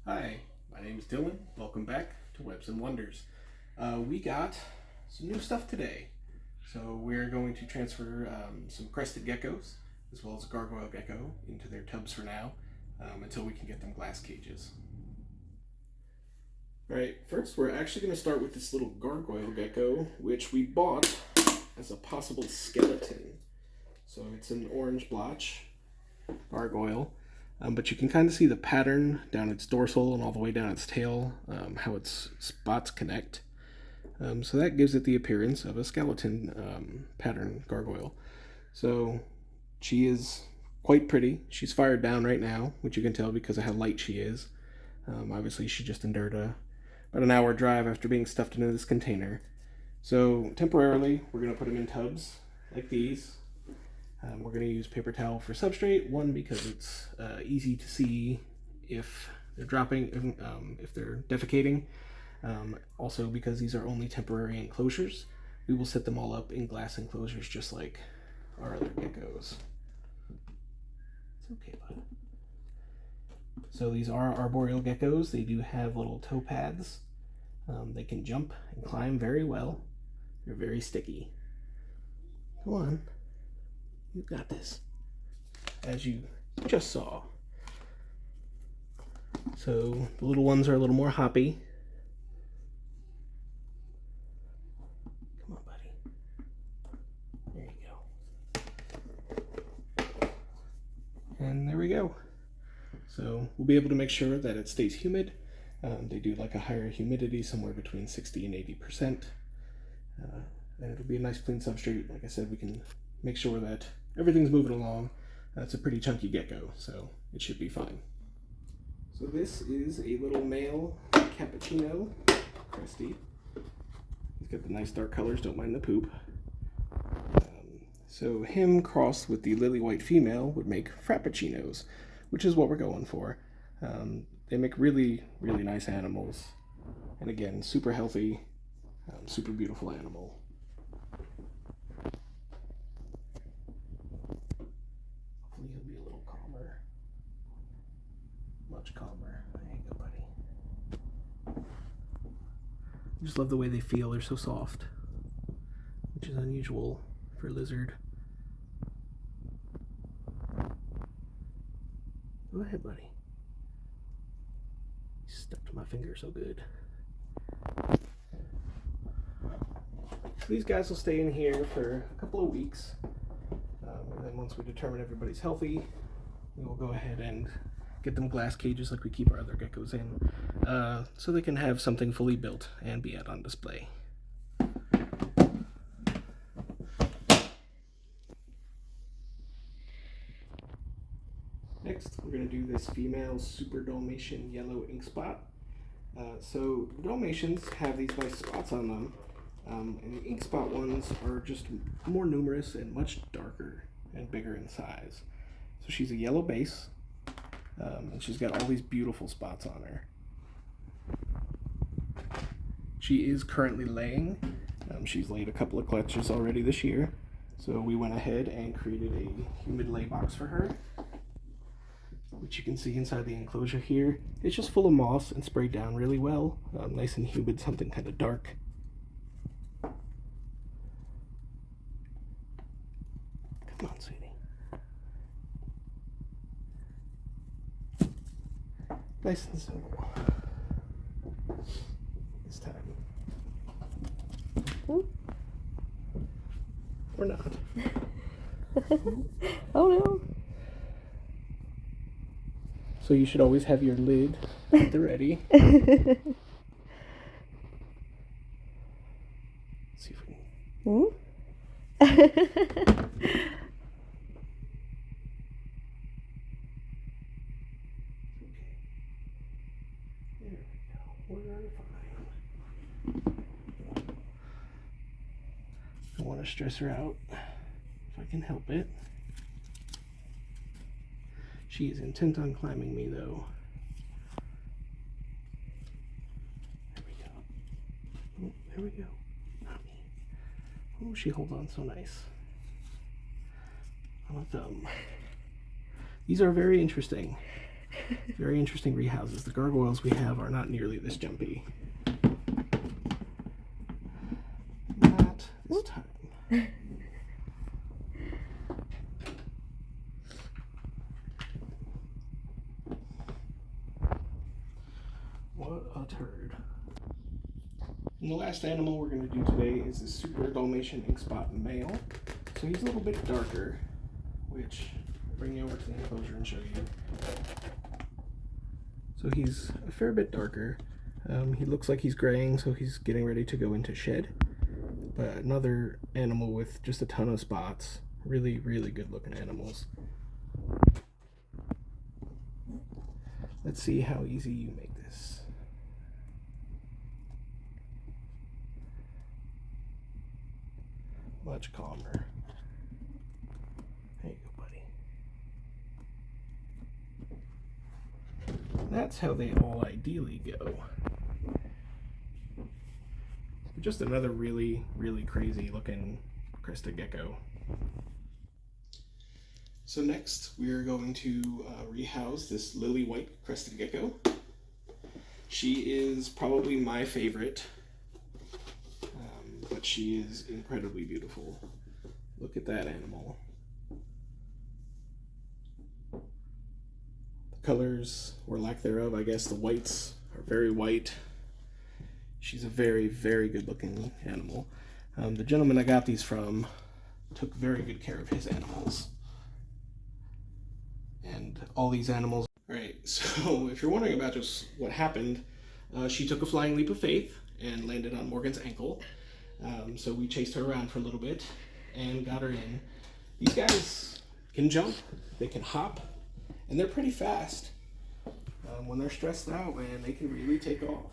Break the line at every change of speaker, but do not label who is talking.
Hi, my name is Dylan. Welcome back to Webs and Wonders. We got some new stuff today. So we're going to transfer some crested geckos as well as a gargoyle gecko into their tubs for now until we can get them glass cages. Alright, first we're actually going to start with this little gargoyle gecko, which we bought as a possible skeleton. So it's an orange blotch gargoyle. But you can kind of see the pattern down its dorsal and all the way down its tail, how its spots connect. So that gives it the appearance of a skeleton pattern gargoyle. So she is quite pretty. She's fired down right now, which you can tell because of how light she is. Obviously she just endured about an hour drive after being stuffed into this container. So temporarily we're going to put them in tubs like these. We're going to use paper towel for substrate, one because it's easy to see if they're dropping, if they're defecating. Also because these are only temporary enclosures. We will set them all up in glass enclosures just like our other geckos. It's okay, bud. So these are arboreal geckos. They do have little toe pads. They can jump and climb very well. They're very sticky. Come on. You got this. As you just saw. So the little ones are a little more hoppy. Come on, buddy. There you go. And there we go. So we'll be able to make sure that it stays humid. They do like a higher humidity, somewhere between 60 and 80%. And it'll be a nice clean substrate. Like I said, we can make sure that everything's moving along. It's a pretty chunky gecko, so it should be fine. So this is a little male cappuccino, crested. He's got the nice dark colors, don't mind the poop. So him crossed with the lily white female would make frappuccinos, which is what we're going for. They make really, really nice animals. And again, super healthy, super beautiful animal. Hopefully he'll be a little calmer. Much calmer. There you go, buddy. I just love the way they feel. They're so soft, which is unusual for a lizard. Go ahead, buddy. He stuck to my finger so good. So these guys will stay in here for a couple of weeks. And then once we determine everybody's healthy, we will go ahead and get them glass cages like we keep our other geckos in, so they can have something fully built and be out on display. Next, we're going to do this female super Dalmatian yellow ink spot. So the Dalmatians have these nice spots on them, and the ink spot ones are just more numerous and much darker and bigger in size. So she's a yellow base, and she's got all these beautiful spots on her. She is currently laying. She's laid a couple of clutches already this year, so we went ahead and created a humid lay box for her, which you can see inside the enclosure here. It's just full of moss and sprayed down really well. Nice and humid, something kind of dark. Come on, sweetie. Nice and simple. This time. Or not.
Oh no.
So you should always have your lid at the ready. See if we can. There we go. We're fine. I want to stress her out if I can help it. She is intent on climbing me, though. There we go. Oh, there we go. Not me. Oh, she holds on so nice. on a thumb. These are very interesting rehouses. The gargoyles we have are not nearly this jumpy. Not this time. What a turd. And the last animal we're going to do today is this Super Dalmatian ink spot male. So he's a little bit darker, which I'll bring you over to the enclosure and show you. So he's a fair bit darker. He looks like he's graying, so he's getting ready to go into shed. But another animal with just a ton of spots. Really, really good looking animals. Let's see how easy you make this. Much calmer. There you go, buddy. That's how they all ideally go. Just another really, really crazy looking crested gecko. So next we are going to rehouse this lily white crested gecko. She is probably my favorite, but she is incredibly beautiful. Look at that animal. The colors, or lack thereof, I guess the whites are very white. She's a very, very good looking animal. The gentleman I got these from took very good care of his animals. And all these animals. Alright, so if you're wondering about just what happened, she took a flying leap of faith and landed on Morgan's ankle. So we chased her around for a little bit and got her in. These guys can jump, they can hop, and they're pretty fast. When they're stressed out, man, they can really take off.